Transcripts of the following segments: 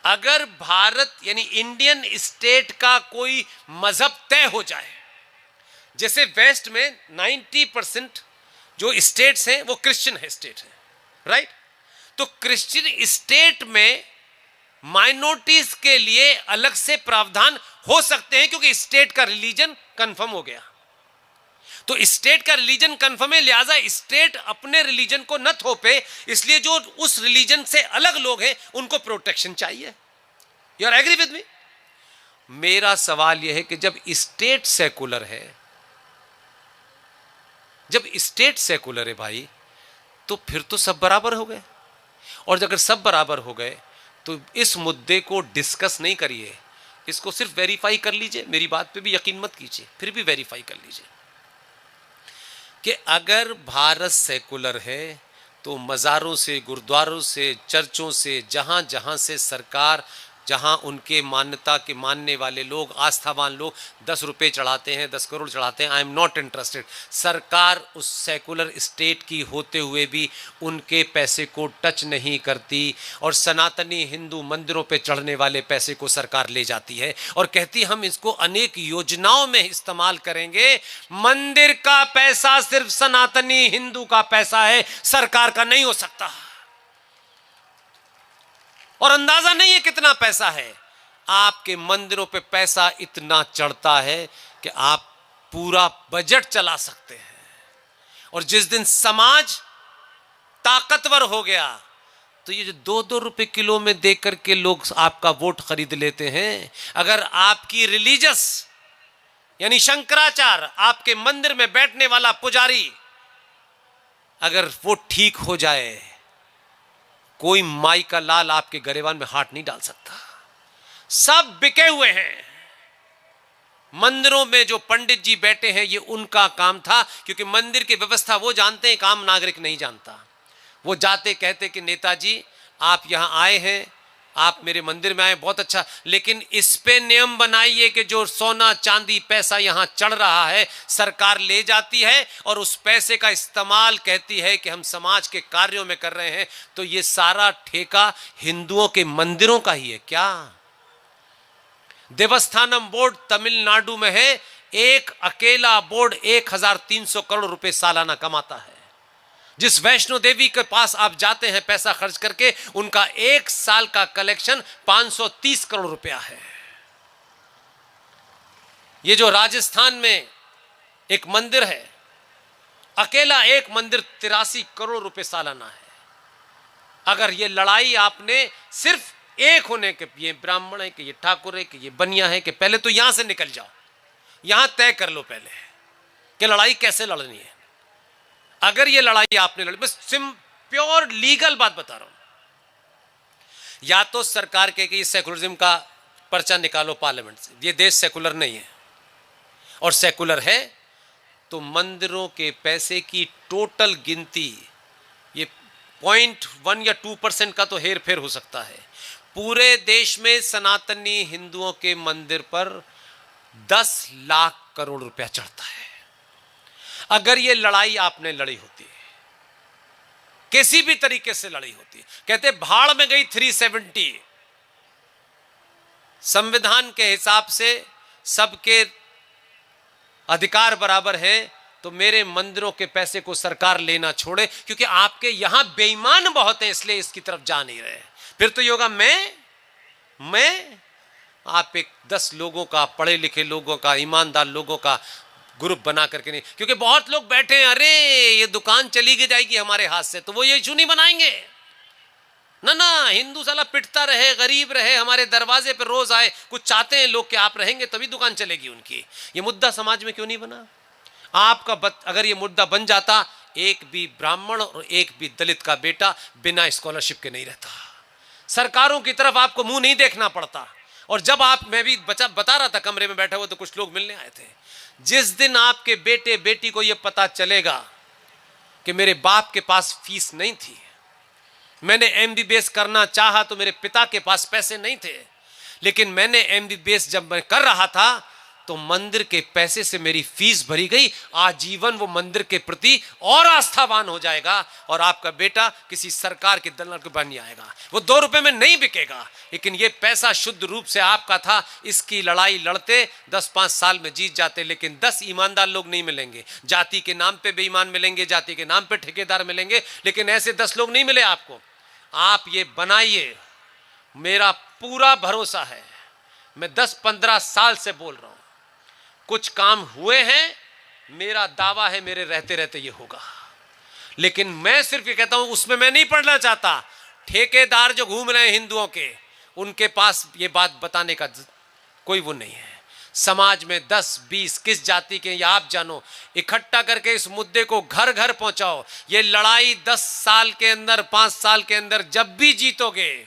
अगर भारत यानी Indian state का कोई मजहब तय हो जाए, जैसे वेस्ट में 90% जो स्टेट्स हैं वो क्रिश्चियन है स्टेट है, राइट? तो क्रिश्चियन स्टेट में माइनॉरिटीज के लिए अलग से प्रावधान हो सकते हैं, क्योंकि स्टेट का रिलीजन कंफर्म हो गया। तो स्टेट का रिलीजन कंफर्म है, लिहाजा स्टेट अपने रिलीजन को न थोपे, इसलिए जो उस रिलीजन से अलग लोग हैं उनको प्रोटेक्शन चाहिए। You are agree with me? मेरा सवाल यह है कि जब स्टेट सेकुलर है, जब स्टेट सेकुलर है भाई, तो फिर तो सब बराबर हो गए। और अगर सब बराबर हो गए तो इस मुद्दे को डिस्कस नहीं करिए, इसको सिर्फ वेरीफाई कर लीजिए। मेरी बात पे भी यकीन मत कीजिए, फिर भी वेरीफाई कर लीजिए कि अगर भारत सेकुलर है तो मज़ारों से, गुरुद्वारों से, चर्चों से, जहाँ जहाँ से सरकार, जहाँ उनके मान्यता के मानने वाले लोग, आस्थावान लोग 10 रुपये चढ़ाते हैं, 10 करोड़ चढ़ाते हैं, आई एम नॉट इंटरेस्टेड। सरकार उस सेकुलर स्टेट की होते हुए भी उनके पैसे को टच नहीं करती, और सनातनी हिंदू मंदिरों पे चढ़ने वाले पैसे को सरकार ले जाती है और कहती हम इसको अनेक योजनाओं में इस्तेमाल करेंगे। मंदिर का पैसा सिर्फ सनातनी हिंदू का पैसा है, सरकार का नहीं हो सकता। और अंदाजा नहीं है कितना पैसा है। आपके मंदिरों पे पैसा इतना चढ़ता है कि आप पूरा बजट चला सकते हैं। और जिस दिन समाज ताकतवर हो गया तो ये जो 2-2 रुपए किलो में दे करके लोग आपका वोट खरीद लेते हैं, अगर आपकी रिलीजियस यानी शंकराचार्य, आपके मंदिर में बैठने वाला पुजारी, अगर वो ठीक हो जाए, कोई माई का लाल आपके गरेवान में हाथ नहीं डाल सकता। सब बिके हुए हैं। मंदिरों में जो पंडित जी बैठे हैं ये उनका काम था, क्योंकि मंदिर की व्यवस्था वो जानते हैं, आम नागरिक नहीं जानता। वो जाते कहते कि नेताजी आप यहां आए हैं, आप मेरे मंदिर में आए, बहुत अच्छा, लेकिन इस पे नियम बनाइए कि जो सोना चांदी पैसा यहां चढ़ रहा है सरकार ले जाती है और उस पैसे का इस्तेमाल कहती है कि हम समाज के कार्यों में कर रहे हैं। तो ये सारा ठेका हिंदुओं के मंदिरों का ही है क्या? देवस्थानम बोर्ड तमिलनाडु में है, एक अकेला बोर्ड 1300 करोड़ रुपए सालाना कमाता है। जिस वैष्णो देवी के पास आप जाते हैं पैसा खर्च करके, उनका एक साल का कलेक्शन 530 करोड़ रुपया है। ये जो राजस्थान में एक मंदिर है, अकेला एक मंदिर 83 करोड़ रुपए सालाना है। अगर ये लड़ाई आपने सिर्फ एक होने के, ये ब्राह्मण है कि ये ठाकुर है कि ये बनिया है, कि पहले तो यहां से निकल जाओ, यहां तय कर लो पहले कि लड़ाई कैसे लड़नी है। अगर ये लड़ाई आपने लड़ी, बस प्योर लीगल बात बता रहा हूं, या तो सरकार के कि सेकुलरिज्म का पर्चा निकालो पार्लियामेंट से, ये देश सेकुलर नहीं है, और सेकुलर है तो मंदिरों के पैसे की टोटल गिनती, ये 0.1 या 2% का तो हेर फेर हो सकता है। पूरे देश में सनातनी हिंदुओं के मंदिर पर 10 लाख करोड़ रुपया चढ़ता है। अगर ये लड़ाई आपने लड़ी होती है, किसी भी तरीके से लड़ी होती है, कहते भाड़ में गई 370, संविधान के हिसाब से सबके अधिकार बराबर है, तो मेरे मंदिरों के पैसे को सरकार लेना छोड़े, क्योंकि आपके यहां बेईमान बहुत है इसलिए इसकी तरफ जा नहीं रहे। फिर तो ये होगा मैं आप एक 10 लोगों का, पढ़े लिखे लोगों का, ईमानदार लोगों का ग्रुप बना करके नहीं, क्योंकि बहुत लोग बैठे हैं, अरे ये दुकान चली जाएगी हमारे हाथ से, तो वो ये इशू नहीं बनाएंगे ना, हिंदू साला पिटता रहे, गरीब रहे, हमारे दरवाजे पर रोज आए, कुछ चाहते हैं लोग कि आप रहेंगे तभी दुकान चलेगी उनकी। ये मुद्दा समाज में क्यों नहीं बना? आपका अगर ये मुद्दा बन जाता, एक भी ब्राह्मण और एक भी दलित का बेटा बिना स्कॉलरशिप के नहीं रहता, सरकारों की तरफ आपको मुंह नहीं देखना पड़ता। और जब मैं भी बता रहा था कमरे में बैठा हुआ, तो कुछ लोग मिलने आए थे, जिस दिन आपके बेटे बेटी को यह पता चलेगा कि मेरे बाप के पास फीस नहीं थी, मैंने MBBS करना चाहा तो मेरे पिता के पास पैसे नहीं थे, लेकिन मैंने MBBS जब मैं कर रहा था तो मंदिर के पैसे से मेरी फीस भरी गई, आजीवन वो मंदिर के प्रति और आस्थावान हो जाएगा और आपका बेटा किसी सरकार के दलाल के बन आएगा। वो 2 रुपए में नहीं बिकेगा, लेकिन ये पैसा शुद्ध रूप से आपका था। इसकी लड़ाई लड़ते 10-5 साल में जीत जाते, लेकिन 10 ईमानदार लोग नहीं मिलेंगे। जाति के नाम पे बेईमान मिलेंगे, जाति के नाम पे ठेकेदार मिलेंगे, लेकिन ऐसे 10 लोग नहीं मिले आपको। आप ये बनाइए, मेरा पूरा भरोसा है। मैं 10-15 साल से बोल रहा हूं, कुछ काम हुए हैं, मेरा दावा है मेरे रहते रहते ये होगा। लेकिन मैं सिर्फ ये कहता हूं, उसमें मैं नहीं पढ़ना चाहता। ठेकेदार जो घूम रहे हैं हिंदुओं के, उनके पास ये बात बताने का कोई वो नहीं है। समाज में 10-20 किस जाति के या आप जानो, इकट्ठा करके इस मुद्दे को घर घर पहुंचाओ। ये लड़ाई 10 साल के अंदर, 5 साल के अंदर जब भी जीतोगे,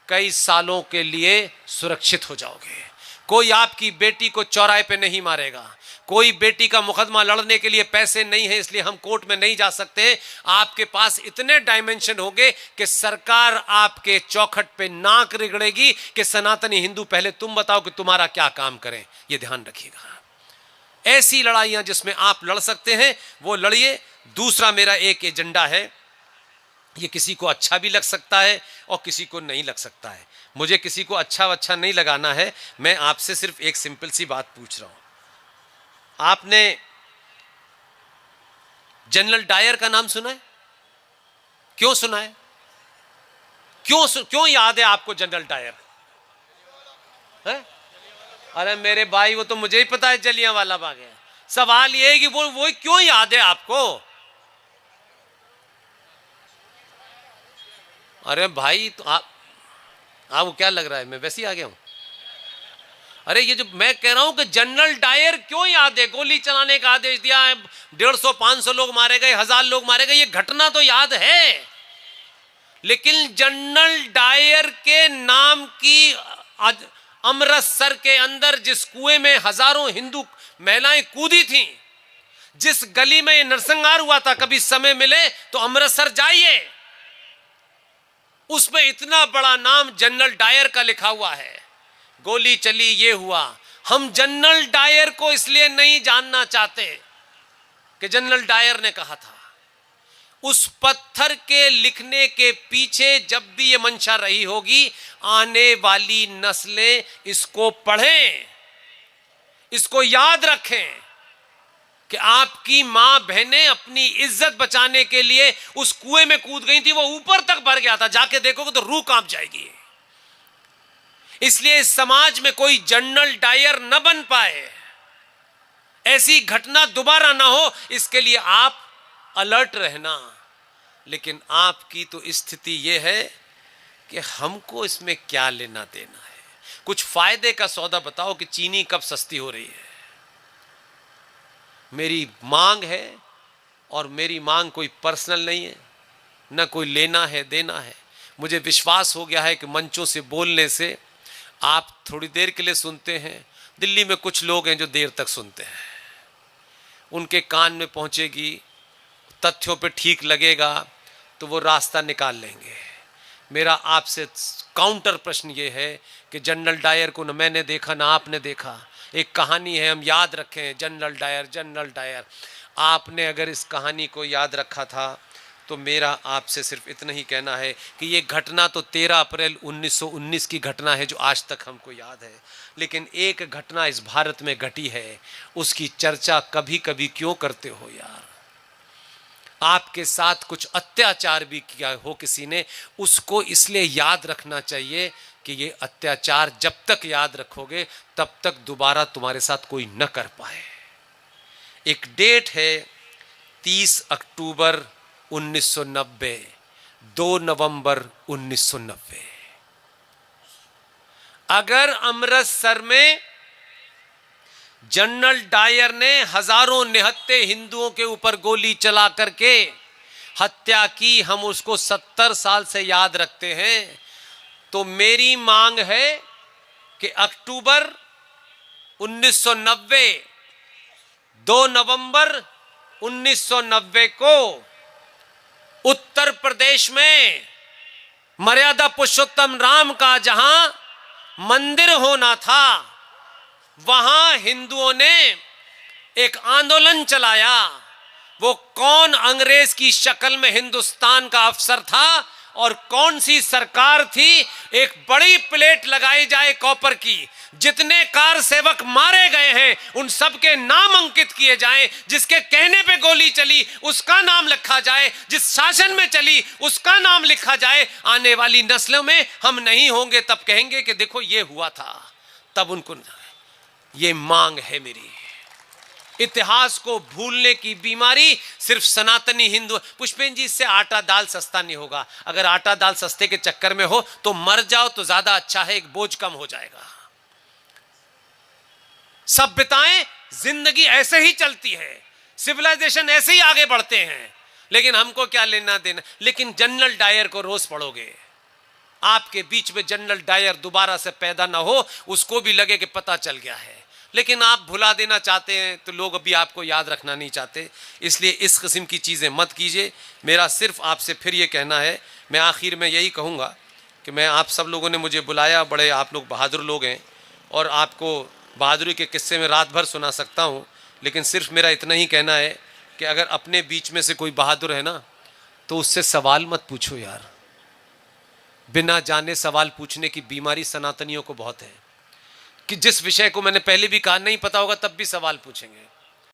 कई सालों के लिए सुरक्षित हो जाओगे। कोई आपकी बेटी को चौराहे पे नहीं मारेगा। कोई बेटी का मुकदमा लड़ने के लिए पैसे नहीं है, इसलिए हम कोर्ट में नहीं जा सकते। आपके पास इतने डायमेंशन होंगे कि सरकार आपके चौखट पे नाक रिगड़ेगी कि सनातनी हिंदू पहले तुम बताओ कि तुम्हारा क्या काम करें। यह ध्यान रखिएगा। ऐसी लड़ाइयां जिसमें आप लड़ सकते हैं वो लड़िए। दूसरा मेरा एक एजेंडा है, ये किसी को अच्छा भी लग सकता है और किसी को नहीं लग सकता है। मुझे किसी को अच्छा नहीं लगाना है। मैं आपसे सिर्फ एक सिंपल सी बात पूछ रहा हूं। आपने जनरल डायर का नाम सुना है? क्यों सुना है? क्यों याद है आपको जनरल डायर है? अरे मेरे भाई, वो तो मुझे ही पता है जलियांवाला बाग है। सवाल ये है कि वो क्यों याद है आपको? अरे भाई, तो आपको क्या लग रहा है मैं वैसे ही आ गया हूं? अरे ये जो मैं कह रहा हूं कि जनरल डायर क्यों याद है? गोली चलाने का आदेश दिया है, 150-500 लोग मारे गए, 1000 लोग मारे गए, ये घटना तो याद है। लेकिन जनरल डायर के नाम की अमृतसर के अंदर जिस कुएं में हजारों हिंदू महिलाएं कूदी थीं, जिस गली में ये नरसंहार हुआ था, कभी समय मिले तो अमृतसर जाइए, उसमें इतना बड़ा नाम जनरल डायर का लिखा हुआ है। गोली चली, ये हुआ। हम जनरल डायर को इसलिए नहीं जानना चाहते कि जनरल डायर ने कहा था। उस पत्थर के लिखने के पीछे जब भी ये मंशा रही होगी, आने वाली नस्लें इसको पढ़ें, इसको याद रखें कि आपकी मां बहनें अपनी इज्जत बचाने के लिए उस कुएं में कूद गई थी। वो ऊपर तक भर गया था, जाके देखोगे तो रूह कांप जाएगी। इसलिए इस समाज में कोई जनरल डायर न बन पाए, ऐसी घटना दोबारा ना हो, इसके लिए आप अलर्ट रहना। लेकिन आपकी तो स्थिति यह है कि हमको इसमें क्या लेना देना है। कुछ फायदे का सौदा बताओ कि चीनी कब सस्ती हो रही है। मेरी मांग है, और मेरी मांग कोई पर्सनल नहीं है, ना कोई लेना है देना है। मुझे विश्वास हो गया है कि मंचों से बोलने से आप थोड़ी देर के लिए सुनते हैं। दिल्ली में कुछ लोग हैं जो देर तक सुनते हैं, उनके कान में पहुंचेगी, तथ्यों पे ठीक लगेगा तो वो रास्ता निकाल लेंगे। मेरा आपसे काउंटर प्रश्न ये है कि जनरल डायर को न मैंने देखा ना आपने देखा। एक कहानी है, हम याद रखें, जनरल डायर जनरल डायर। आपने अगर इस कहानी को याद रखा था तो मेरा आपसे सिर्फ इतना ही कहना है कि ये घटना तो 13 अप्रैल 1919 की घटना है जो आज तक हमको याद है। लेकिन एक घटना इस भारत में घटी है, उसकी चर्चा कभी कभी क्यों करते हो यार? आपके साथ कुछ अत्याचार भी किया हो किसी ने, उसको इसलिए याद रखना चाहिए कि ये अत्याचार जब तक याद रखोगे तब तक दोबारा तुम्हारे साथ कोई न कर पाए। एक डेट है 30 अक्टूबर 1990, 2 नवंबर 1990। अगर अमृतसर में जनरल डायर ने हजारों निहत्थे हिंदुओं के ऊपर गोली चला करके हत्या की, हम उसको 70 साल से याद रखते हैं, तो मेरी मांग है कि अक्टूबर 1990, 2 नवंबर 1990 को उत्तर प्रदेश में मर्यादा पुरुषोत्तम राम का जहां मंदिर होना था, वहां हिंदुओं ने एक आंदोलन चलाया। वो कौन अंग्रेज की शक्ल में हिंदुस्तान का अफसर था और कौन सी सरकार थी, एक बड़ी प्लेट लगाई जाए कॉपर की, जितने कार सेवक मारे गए हैं उन सब के नाम अंकित किए जाएं, जिसके कहने पे गोली चली उसका नाम लिखा जाए, जिस शासन में चली उसका नाम लिखा जाए। आने वाली नस्लों में हम नहीं होंगे तब कहेंगे कि देखो ये हुआ था, तब उनको। ये मांग है मेरी। इतिहास को भूलने की बीमारी सिर्फ सनातनी हिंदू। पुष्पेन जी, इससे आटा दाल सस्ता नहीं होगा। अगर आटा दाल सस्ते के चक्कर में हो तो मर जाओ तो ज्यादा अच्छा है, एक बोझ कम हो जाएगा। सभ्यताएं, जिंदगी ऐसे ही चलती है, सिविलाइजेशन ऐसे ही आगे बढ़ते हैं, लेकिन हमको क्या लेना देना। लेकिन जनरल डायर को रोज पढ़ोगे, आपके बीच में जनरल डायर दोबारा से पैदा ना हो, उसको भी लगे कि पता चल गया है, लेकिन आप भुला देना चाहते हैं तो लोग अभी आपको याद रखना नहीं चाहते। इसलिए इस किस्म की चीज़ें मत कीजिए। मेरा सिर्फ आपसे फिर ये कहना है, मैं आखिर में यही कहूँगा कि मैं आप सब लोगों ने मुझे बुलाया, बड़े आप लोग बहादुर लोग हैं और आपको बहादुरी के किस्से में रात भर सुना सकता हूँ, लेकिन सिर्फ मेरा इतना ही कहना है कि अगर अपने बीच में से कोई बहादुर है ना तो उससे सवाल मत पूछो यार। बिना जाने सवाल पूछने की बीमारी सनातनियों को बहुत है कि जिस विषय को मैंने पहले भी कहा नहीं पता होगा तब भी सवाल पूछेंगे।